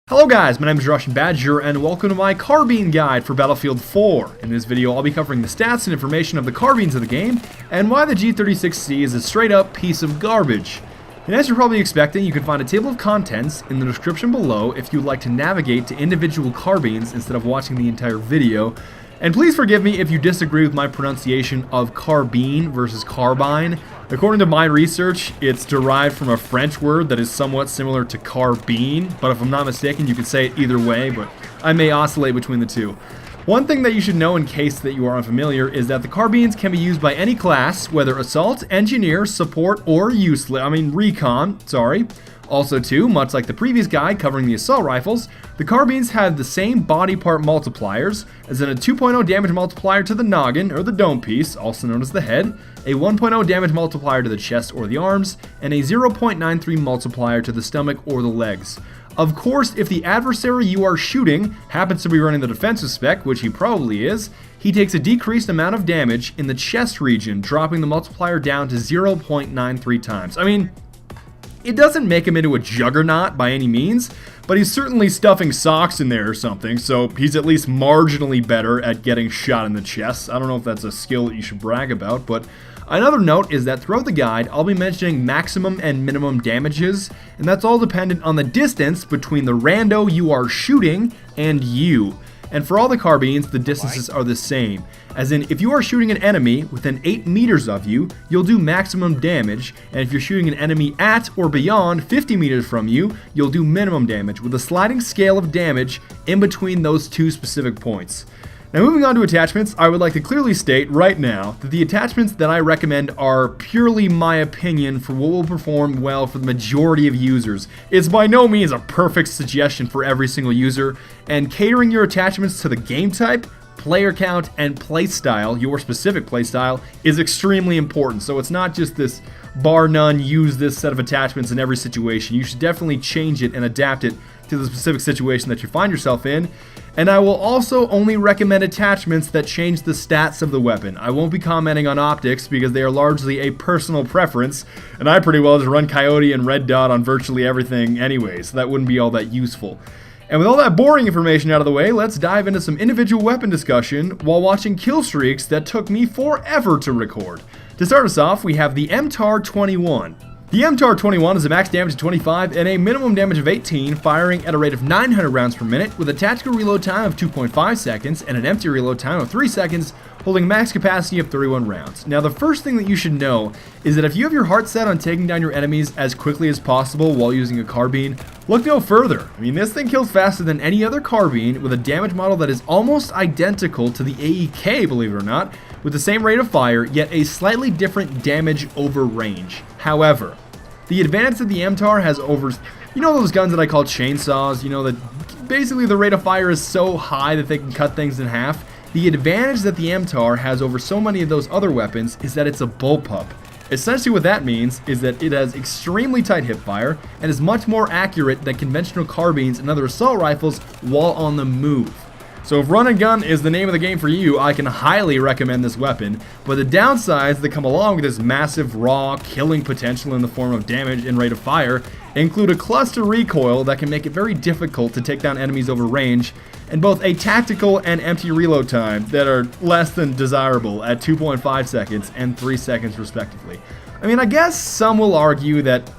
Hello guys, my name is Russian Badger and welcome to my Carbine guide for Battlefield 4. In this video I'll be covering the stats and information of the carbines of the game and why the G36C is a straight up piece of garbage. And as you're probably expecting, you can find a table of contents in the description below if you'd like to navigate to individual carbines instead of watching the entire video. And please forgive me if you disagree with my pronunciation of carbine versus carbine. According to my research, it's derived from a French word that is somewhat similar to carbine, but if I'm not mistaken, you could say it either way, but I may oscillate between the two. One thing that you should know in case that you are unfamiliar is that the carbines can be used by any class, whether assault, engineer, support, or recon. Also too, much like the previous guide covering the assault rifles, the carbines have the same body part multipliers, as in a 2.0 damage multiplier to the noggin, or the dome piece, also known as the head, a 1.0 damage multiplier to the chest or the arms, and a 0.93 multiplier to the stomach or the legs. Of course, if the adversary you are shooting happens to be running the defensive spec, which he probably is, he takes a decreased amount of damage in the chest region, dropping the multiplier down to 0.93 times. It doesn't make him into a juggernaut by any means, but he's certainly stuffing socks in there or something, so he's at least marginally better at getting shot in the chest. I don't know if that's a skill that you should brag about, but another note is that throughout the guide, I'll be mentioning maximum and minimum damages, and that's all dependent on the distance between the rando you are shooting and you. And for all the carbines, the distances are the same. As in, if you are shooting an enemy within 8 meters of you, you'll do maximum damage, and if you're shooting an enemy at or beyond 50 meters from you, you'll do minimum damage, with a sliding scale of damage in between those two specific points. Now moving on to attachments, I would like to clearly state right now that the attachments that I recommend are purely my opinion for what will perform well for the majority of users. It's by no means a perfect suggestion for every single user, and catering your attachments to the game type, player count, and playstyle, your specific playstyle, is extremely important. So it's not just this bar none, use this set of attachments in every situation. You should definitely change it and adapt it to the specific situation that you find yourself in. And I will also only recommend attachments that change the stats of the weapon. I won't be commenting on optics because they are largely a personal preference, and I pretty well just run Coyote and Red Dot on virtually everything anyway, so that wouldn't be all that useful. And with all that boring information out of the way, let's dive into some individual weapon discussion while watching kill streaks that took me forever to record. To start us off, we have the MTAR-21. The MTAR-21 is a max damage of 25 and a minimum damage of 18, firing at a rate of 900 rounds per minute with a tactical reload time of 2.5 seconds and an empty reload time of 3 seconds, holding a max capacity of 31 rounds. Now the first thing that you should know is that if you have your heart set on taking down your enemies as quickly as possible while using a carbine, look no further. This thing kills faster than any other carbine with a damage model that is almost identical to the AEK, believe it or not, with the same rate of fire, yet a slightly different damage over range. However, the advantage that the MTAR has over, those guns that I call chainsaws, that basically the rate of fire is so high that they can cut things in half. The advantage that the MTAR has over so many of those other weapons is that it's a bullpup. Essentially what that means is that it has extremely tight hipfire and is much more accurate than conventional carbines and other assault rifles while on the move. So if run and gun is the name of the game for you, I can highly recommend this weapon, but the downsides that come along with this massive raw killing potential in the form of damage and rate of fire include a cluster recoil that can make it very difficult to take down enemies over range, and both a tactical and empty reload time that are less than desirable at 2.5 seconds and 3 seconds respectively. I guess some will argue that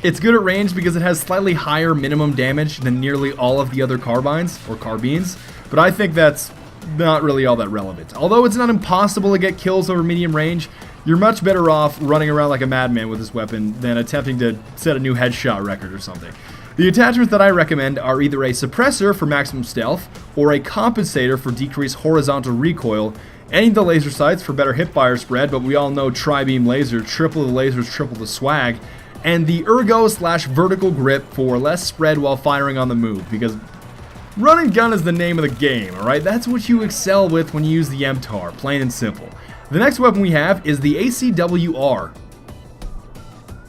it's good at range because it has slightly higher minimum damage than nearly all of the other carbines, or carbines, but I think that's not really all that relevant. Although it's not impossible to get kills over medium range, you're much better off running around like a madman with this weapon than attempting to set a new headshot record or something. The attachments that I recommend are either a suppressor for maximum stealth, or a compensator for decreased horizontal recoil, any of the laser sights for better hipfire spread, but we all know tri-beam laser, triple the lasers, triple the swag, and the ergo/vertical grip for less spread while firing on the move, because run and gun is the name of the game, alright? That's what you excel with when you use the MTAR, plain and simple. The next weapon we have is the ACWR.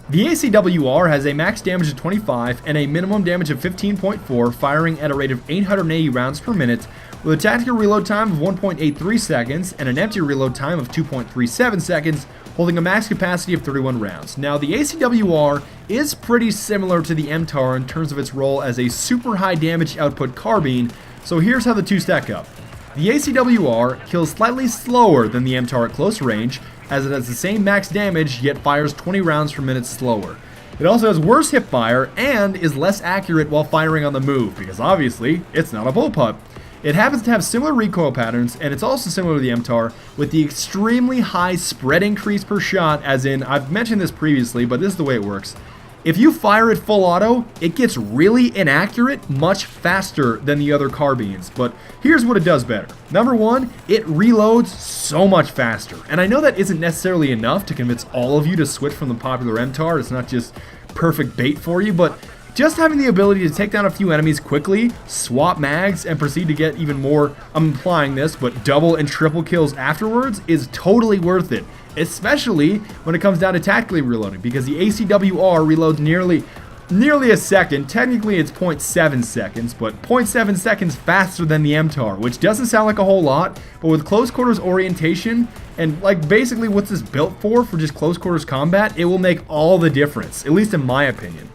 The ACWR has a max damage of 25 and a minimum damage of 15.4, firing at a rate of 880 rounds per minute, with a tactical reload time of 1.83 seconds and an empty reload time of 2.37 seconds, holding a max capacity of 31 rounds. Now, the ACWR is pretty similar to the MTAR in terms of its role as a super high damage output carbine, so here's how the two stack up. The ACWR kills slightly slower than the MTAR at close range, as it has the same max damage yet fires 20 rounds per minute slower. It also has worse hip fire and is less accurate while firing on the move, because obviously it's not a bullpup. It happens to have similar recoil patterns, and it's also similar to the MTAR, with the extremely high spread increase per shot, as in, I've mentioned this previously, but this is the way it works. If you fire it full auto, it gets really inaccurate much faster than the other carbines, but here's what it does better. Number one, it reloads so much faster, and I know that isn't necessarily enough to convince all of you to switch from the popular MTAR. It's not just perfect bait for you, but just having the ability to take down a few enemies quickly, swap mags, and proceed to get even more, I'm implying this, but double and triple kills afterwards is totally worth it. Especially when it comes down to tactically reloading, because the ACWR reloads nearly a second. Technically it's 0.7 seconds, but 0.7 seconds faster than the MTAR, which doesn't sound like a whole lot, but with close quarters orientation, and like basically what's this built for just close quarters combat, it will make all the difference, at least in my opinion.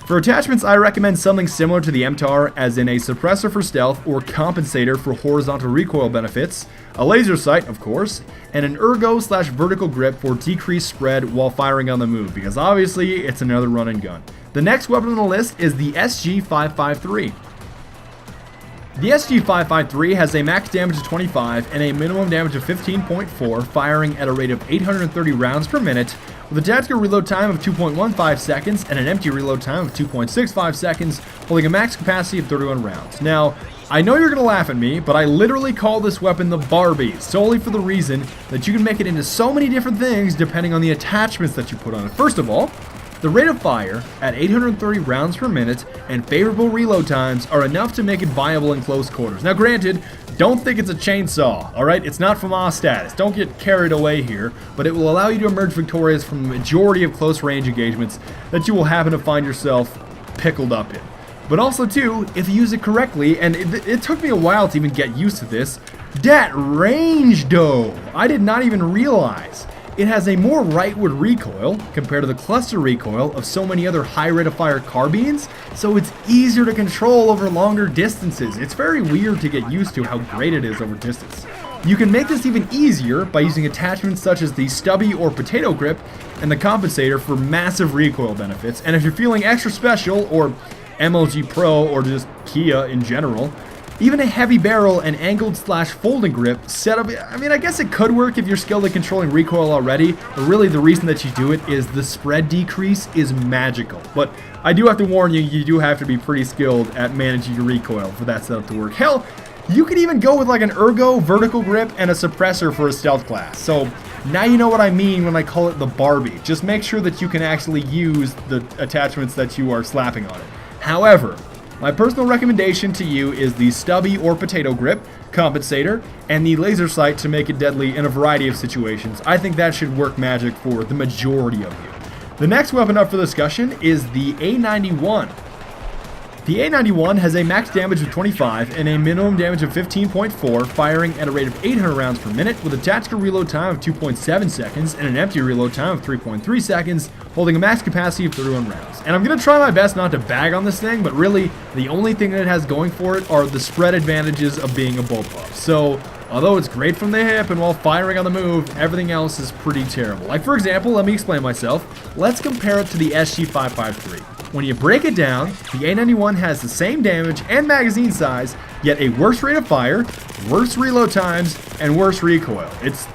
For attachments, I recommend something similar to the MTAR, as in a suppressor for stealth or compensator for horizontal recoil benefits, a laser sight, of course, and an ergo/vertical grip for decreased spread while firing on the move, because obviously it's another run and gun. The next weapon on the list is the SG553. The SG553 has a max damage of 25 and a minimum damage of 15.4, firing at a rate of 830 rounds per minute, with a tactical reload time of 2.15 seconds and an empty reload time of 2.65 seconds, holding a max capacity of 31 rounds. Now, I know you're going to laugh at me, but I literally call this weapon the Barbie, solely for the reason that you can make it into so many different things depending on the attachments that you put on it. First of all, the rate of fire at 830 rounds per minute and favorable reload times are enough to make it viable in close quarters. Now granted, don't think it's a chainsaw, alright? It's not FAMAS status. Don't get carried away here, but it will allow you to emerge victorious from the majority of close range engagements that you will happen to find yourself pickled up in. But also too, if you use it correctly, and it took me a while to even get used to this, that range though, I did not even realize. It has a more rightward recoil compared to the cluster recoil of so many other high rate of fire carbines, so it's easier to control over longer distances. It's very weird to get used to how great it is over distance. You can make this even easier by using attachments such as the stubby or potato grip and the compensator for massive recoil benefits, and if you're feeling extra special, or MLG Pro, or just Kia in general, even a heavy barrel and angled/folding grip setup, I mean, I guess it could work if you're skilled at controlling recoil already, but really the reason that you do it is the spread decrease is magical. But I do have to warn you, you do have to be pretty skilled at managing your recoil for that setup to work. Hell, you could even go with like an ergo vertical grip and a suppressor for a stealth class. So now you know what I mean when I call it the Barbie. Just make sure that you can actually use the attachments that you are slapping on it. However, my personal recommendation to you is the stubby or potato grip, compensator, and the laser sight to make it deadly in a variety of situations. I think that should work magic for the majority of you. The next weapon up for discussion is the A91. The A91 has a max damage of 25 and a minimum damage of 15.4, firing at a rate of 800 rounds per minute, with a tactical reload time of 2.7 seconds and an empty reload time of 3.3 seconds, holding a max capacity of 31 rounds. And I'm going to try my best not to bag on this thing, but really, the only thing that it has going for it are the spread advantages of being a bullpup. So, although it's great from the hip and while firing on the move, everything else is pretty terrible. Like for example, let me explain myself. Let's compare it to the SG553. When you break it down, the A91 has the same damage and magazine size, yet a worse rate of fire, worse reload times, and worse recoil. It's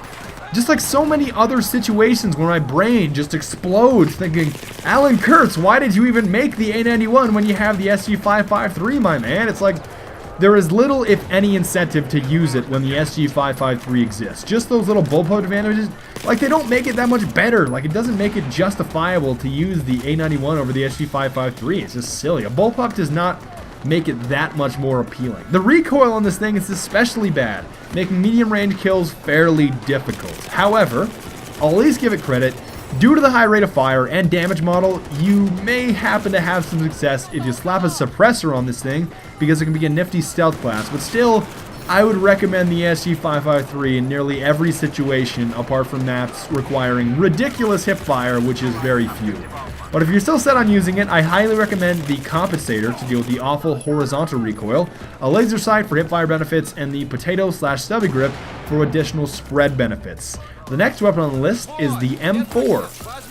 just like so many other situations where my brain just explodes thinking, Alan Kurtz, why did you even make the A91 when you have the SG553, my man? It's like, there is little, if any, incentive to use it when the SG553 exists. Just those little bullpup advantages, like they don't make it that much better. Like it doesn't make it justifiable to use the A91 over the SG553. It's just silly. A bullpup does not make it that much more appealing. The recoil on this thing is especially bad, making medium range kills fairly difficult. However, I'll at least give it credit. Due to the high rate of fire and damage model, you may happen to have some success if you slap a suppressor on this thing, because it can be a nifty stealth class, but still, I would recommend the SG-553 in nearly every situation apart from maps requiring ridiculous hip fire, which is very few. But if you're still set on using it, I highly recommend the Compensator to deal with the awful horizontal recoil, a laser sight for hipfire benefits, and the potato/stubby grip for additional spread benefits. The next weapon on the list is the M4.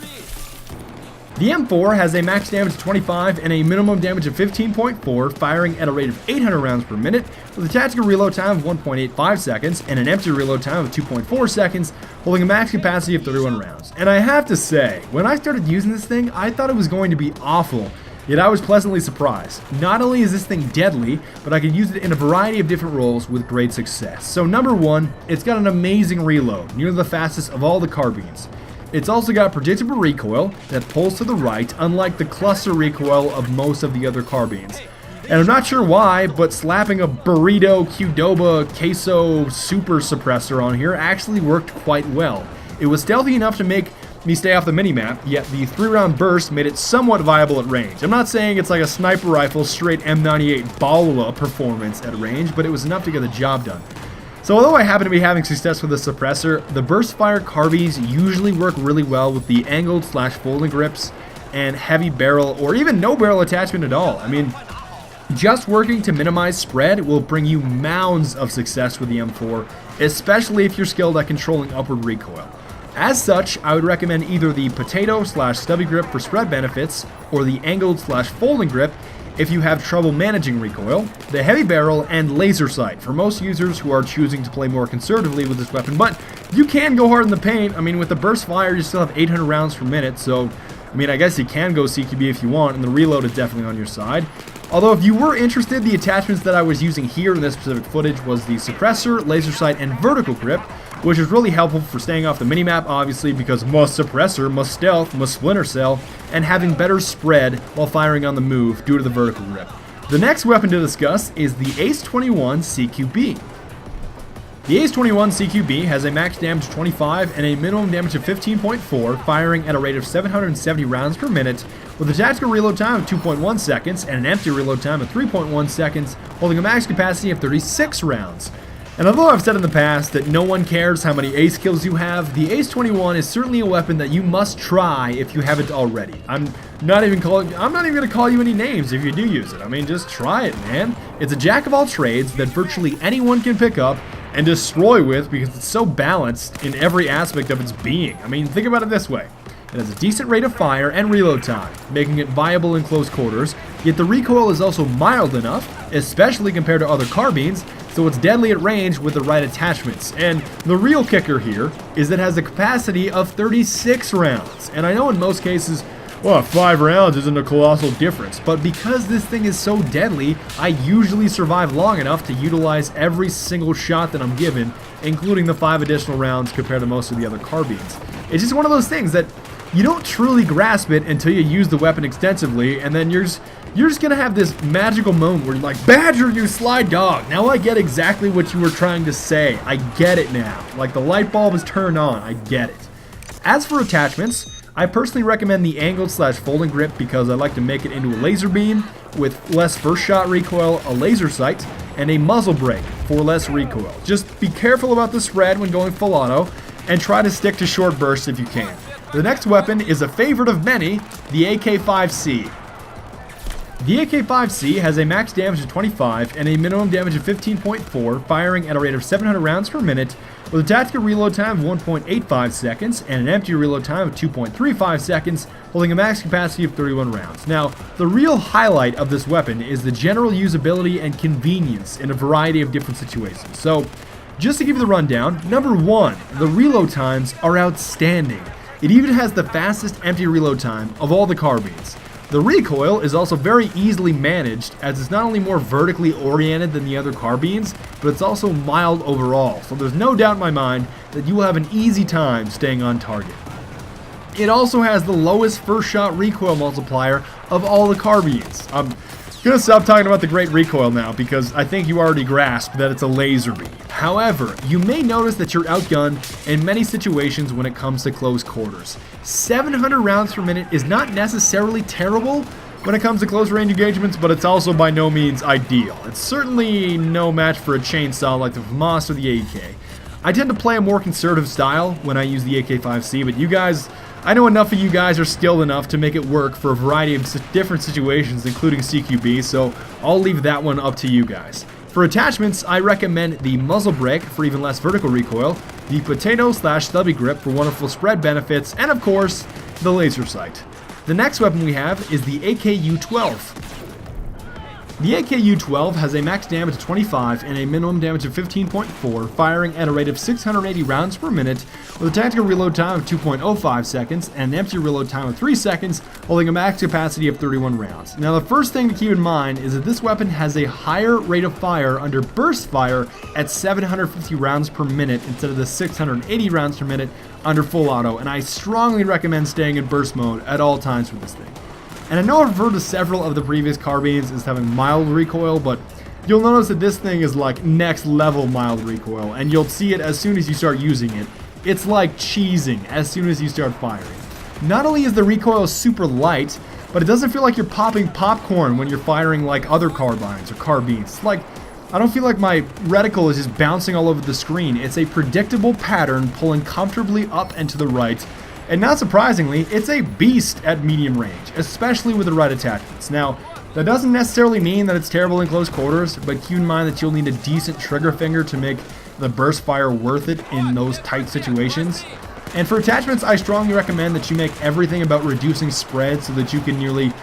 The M4 has a max damage of 25 and a minimum damage of 15.4, firing at a rate of 800 rounds per minute, with a tactical reload time of 1.85 seconds and an empty reload time of 2.4 seconds, holding a max capacity of 31 rounds. And I have to say, when I started using this thing, I thought it was going to be awful, yet I was pleasantly surprised. Not only is this thing deadly, but I can use it in a variety of different roles with great success. So number one, it's got an amazing reload, nearly the fastest of all the carbines. It's also got predictable recoil that pulls to the right, unlike the cluster recoil of most of the other carbines. And I'm not sure why, but slapping a burrito, Qdoba, queso super suppressor on here actually worked quite well. It was stealthy enough to make me stay off the minimap, yet the 3-round burst made it somewhat viable at range. I'm not saying it's like a sniper rifle straight M98 Balula performance at range, but it was enough to get the job done. So although I happen to be having success with the suppressor, the burst fire carbines usually work really well with the angled/folding grips and heavy barrel or even no barrel attachment at all. I mean, just working to minimize spread will bring you mounds of success with the M4, especially if you're skilled at controlling upward recoil. As such, I would recommend either the potato/stubby grip for spread benefits or the angled/folding grip if you have trouble managing recoil, the heavy barrel, and laser sight for most users who are choosing to play more conservatively with this weapon. But you can go hard in the paint. I mean, with the burst fire, you still have 800 rounds per minute, so I mean, I guess you can go CQB if you want, and the reload is definitely on your side. Although if you were interested, the attachments that I was using here in this specific footage was the suppressor, laser sight, and vertical grip, which is really helpful for staying off the minimap, obviously, because must suppressor, must stealth, must splinter cell, and having better spread while firing on the move due to the vertical grip. The next weapon to discuss is the Ace-21 CQB. The Ace-21 CQB has a max damage of 25 and a minimum damage of 15.4, firing at a rate of 770 rounds per minute, with a tactical reload time of 2.1 seconds and an empty reload time of 3.1 seconds, holding a max capacity of 36 rounds. And although I've said in the past that no one cares how many ace kills you have, the Ace-21 is certainly a weapon that you must try if you haven't already. I'm not even going to call you any names if you do use it. I mean, just try it, man. It's a jack of all trades that virtually anyone can pick up and destroy with because it's so balanced in every aspect of its being. I mean, think about it this way. It has a decent rate of fire and reload time, making it viable in close quarters, yet the recoil is also mild enough, especially compared to other carbines, so it's deadly at range with the right attachments. And the real kicker here is that it has a capacity of 36 rounds. And I know in most cases, well, 5 rounds isn't a colossal difference, but because this thing is so deadly, I usually survive long enough to utilize every single shot that I'm given, including the 5 additional rounds compared to most of the other carbines. It's just one of those things that you don't truly grasp it until you use the weapon extensively, and then you're just gonna have this magical moment where you're like, Badger, you sly dog! Now I get exactly what you were trying to say. I get it now. Like, the light bulb is turned on. I get it. As for attachments, I personally recommend the angled/folding grip because I like to make it into a laser beam with less first shot recoil, a laser sight, and a muzzle brake for less recoil. Just be careful about the spread when going full auto, and try to stick to short bursts if you can. The next weapon is a favorite of many, the AK-5C. The AK-5C has a max damage of 25 and a minimum damage of 15.4, firing at a rate of 700 rounds per minute, with a tactical reload time of 1.85 seconds and an empty reload time of 2.35 seconds, holding a max capacity of 31 rounds. Now, the real highlight of this weapon is the general usability and convenience in a variety of different situations. So, just to give you the rundown, number 1, the reload times are outstanding. It even has the fastest empty reload time of all the carbines. The recoil is also very easily managed, as it's not only more vertically oriented than the other carbines, but it's also mild overall, so there's no doubt in my mind that you will have an easy time staying on target. It also has the lowest first shot recoil multiplier of all the carbines. I'm gonna stop talking about the great recoil now because I think you already grasped that it's a laser beam. However, you may notice that you're outgunned in many situations when it comes to close quarters. 700 rounds per minute is not necessarily terrible, when it comes to close range engagements, but it's also by no means ideal. It's certainly no match for a chainsaw like the FAMAS or the AEK. I tend to play a more conservative style when I use the AK-5C, but you guys, I know enough of you guys are skilled enough to make it work for a variety of different situations, including CQB, so I'll leave that one up to you guys. For attachments, I recommend the muzzle brake for even less vertical recoil, the potato/stubby grip for wonderful spread benefits, and of course, the laser sight. The next weapon we have is the AKU-12. The AKU-12 has a max damage of 25 and a minimum damage of 15.4, firing at a rate of 680 rounds per minute, with a tactical reload time of 2.05 seconds and an empty reload time of 3 seconds, holding a max capacity of 31 rounds. Now the first thing to keep in mind is that this weapon has a higher rate of fire under burst fire at 750 rounds per minute instead of the 680 rounds per minute under full auto, and I strongly recommend staying in burst mode at all times for this thing. And I know I've referred to several of the previous carbines as having mild recoil, but you'll notice that this thing is like next level mild recoil, and you'll see it as soon as you start using it. It's like cheesing as soon as you start firing. Not only is the recoil super light, but it doesn't feel like you're popping popcorn when you're firing like other carbines or carbines. Like, I don't feel like my reticle is just bouncing all over the screen. It's a predictable pattern pulling comfortably up and to the right. And not surprisingly, it's a beast at medium range, especially with the right attachments. Now, that doesn't necessarily mean that it's terrible in close quarters, but keep in mind that you'll need a decent trigger finger to make the burst fire worth it in those tight situations. And for attachments, I strongly recommend that you make everything about reducing spread so that you can nearly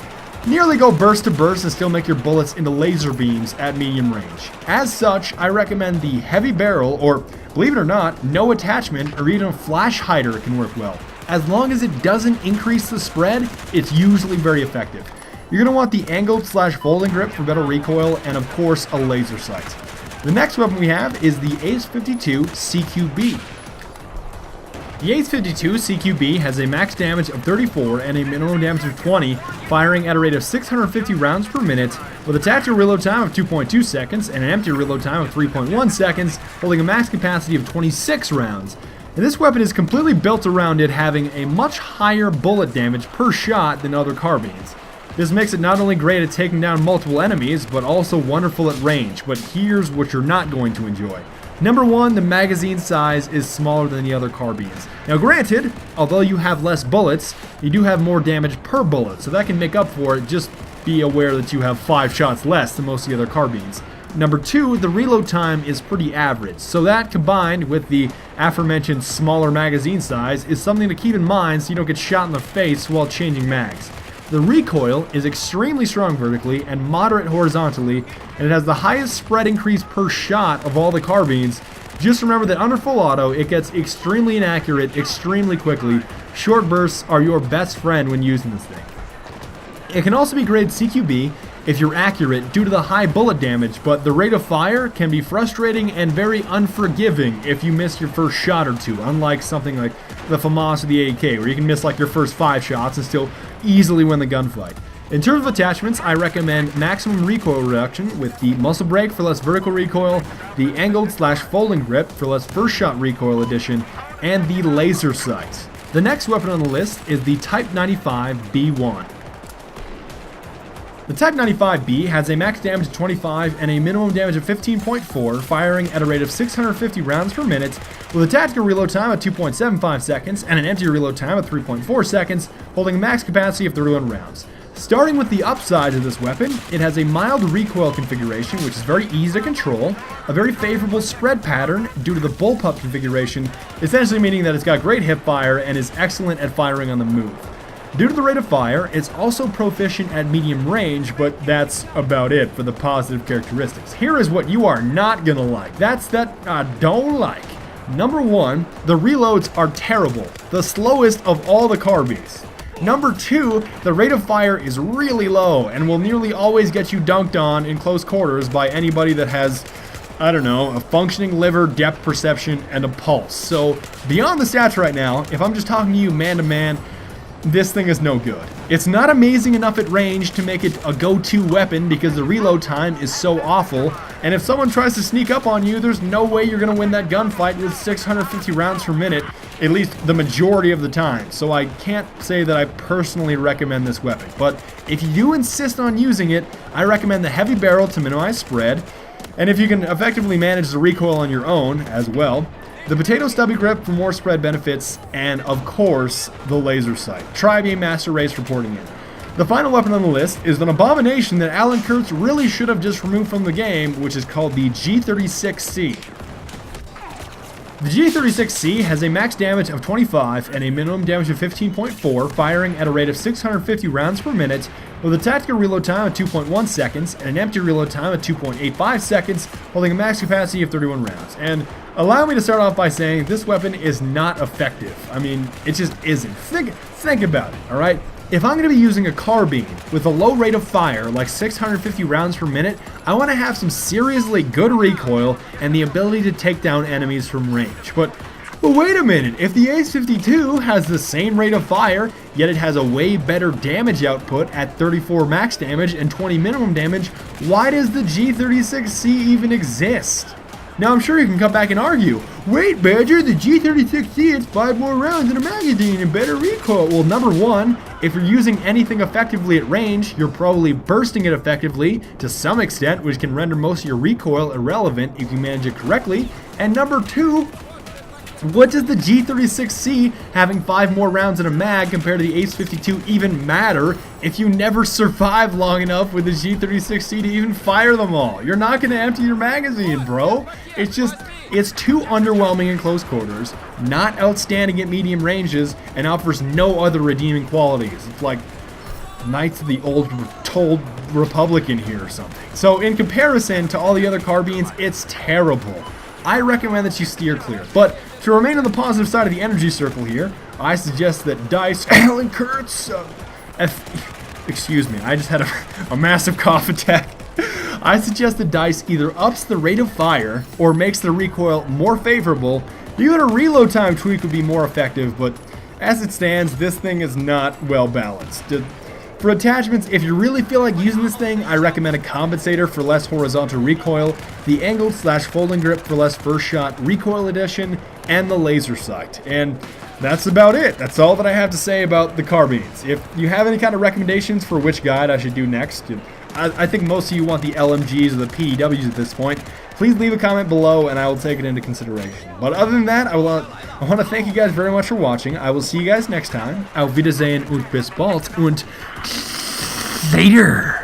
go burst to burst and still make your bullets into laser beams at medium range. As such, I recommend the heavy barrel, or believe it or not, no attachment or even a flash hider can work well. As long as it doesn't increase the spread, it's usually very effective. You're going to want the angled/folding grip for better recoil, and of course a laser sight. The next weapon we have is the Ace-52 CQB. The Ace-52 CQB has a max damage of 34 and a minimum damage of 20, firing at a rate of 650 rounds per minute, with a tactical reload time of 2.2 seconds and an empty reload time of 3.1 seconds, holding a max capacity of 26 rounds. And this weapon is completely built around it having a much higher bullet damage per shot than other carbines. This makes it not only great at taking down multiple enemies, but also wonderful at range. But here's what you're not going to enjoy. Number one, the magazine size is smaller than the other carbines. Now granted, although you have less bullets, you do have more damage per bullet, so that can make up for it. Just be aware that you have 5 shots less than most of the other carbines. Number two, the reload time is pretty average, so that combined with the aforementioned smaller magazine size is something to keep in mind so you don't get shot in the face while changing mags. The recoil is extremely strong vertically and moderate horizontally, and it has the highest spread increase per shot of all the carbines. Just remember that under full auto, it gets extremely inaccurate extremely quickly. Short bursts are your best friend when using this thing. It can also be graded CQB if you're accurate due to the high bullet damage, but the rate of fire can be frustrating and very unforgiving if you miss your first shot or two, unlike something like the FAMAS or the AEK, where you can miss like your first 5 shots and still easily win the gunfight. In terms of attachments, I recommend maximum recoil reduction with the muzzle brake for less vertical recoil, the angled/folding grip for less first shot recoil addition, and the laser sight. The next weapon on the list is the Type 95B1. The Type 95B has a max damage of 25 and a minimum damage of 15.4, firing at a rate of 650 rounds per minute, with a tactical reload time of 2.75 seconds and an empty reload time of 3.4 seconds, holding a max capacity of 31 rounds. Starting with the upsides of this weapon, it has a mild recoil configuration which is very easy to control, a very favorable spread pattern due to the bullpup configuration, essentially meaning that it's got great hip fire and is excellent at firing on the move. Due to the rate of fire, it's also proficient at medium range, but that's about it for the positive characteristics. Here is what you are not gonna like. That's that I don't like. Number one, the reloads are terrible, the slowest of all the carbines. Number two, the rate of fire is really low and will nearly always get you dunked on in close quarters by anybody that has, I don't know, a functioning liver, depth perception, and a pulse. So beyond the stats right now, if I'm just talking to you man to man, this thing is no good. It's not amazing enough at range to make it a go-to weapon because the reload time is so awful, and if someone tries to sneak up on you, there's no way you're going to win that gunfight with 650 rounds per minute, at least the majority of the time. So I can't say that I personally recommend this weapon, but if you do insist on using it, I recommend the heavy barrel to minimize spread, and if you can effectively manage the recoil on your own as well, the potato stubby grip for more spread benefits, and of course, the laser sight. Tri-beam master race reporting in. The final weapon on the list is an abomination that Alan Kurtz really should have just removed from the game, which is called the G36C. The G36C has a max damage of 25 and a minimum damage of 15.4, firing at a rate of 650 rounds per minute, with a tactical reload time of 2.1 seconds and an empty reload time of 2.85 seconds, holding a max capacity of 31 rounds. And allow me to start off by saying this weapon is not effective. I mean, it just isn't. Think about it, alright? If I'm going to be using a carbine with a low rate of fire, like 650 rounds per minute, I want to have some seriously good recoil and the ability to take down enemies from range. But wait a minute, if the Ace-52 has the same rate of fire, yet it has a way better damage output at 34 max damage and 20 minimum damage, why does the G36C even exist? Now I'm sure you can come back and argue, wait Badger, the G36C has 5 more rounds in a magazine and better recoil. Well, number one, if you're using anything effectively at range, you're probably bursting it effectively to some extent, which can render most of your recoil irrelevant if you manage it correctly. And number two, what does the G36C having 5 more rounds in a mag compared to the Ace-52 even matter if you never survive long enough with the G36C to even fire them all? You're not going to empty your magazine, bro. It's too underwhelming in close quarters, not outstanding at medium ranges, and offers no other redeeming qualities. It's like Knights of the Old Republic in here or something. So in comparison to all the other carbines, it's terrible. I recommend that you steer clear. But to remain on the positive side of the energy circle here, I suggest that DICE, Alan Kurtz, excuse me, I just had a massive cough attack. I suggest that DICE either ups the rate of fire or makes the recoil more favorable. Even a reload time tweak would be more effective, but as it stands, this thing is not well balanced. For attachments, if you really feel like using this thing, I recommend a compensator for less horizontal recoil, the angled / folding grip for less first shot recoil addition, and the laser sight. And that's about it. That's all that I have to say about the carbines. If you have any kind of recommendations for which guide I should do next, I think most of you want the LMGs or the PEWs at this point, please leave a comment below and I will take it into consideration. But other than that, I want to thank you guys very much for watching. I will see you guys next time. Auf Wiedersehen und bis bald und later.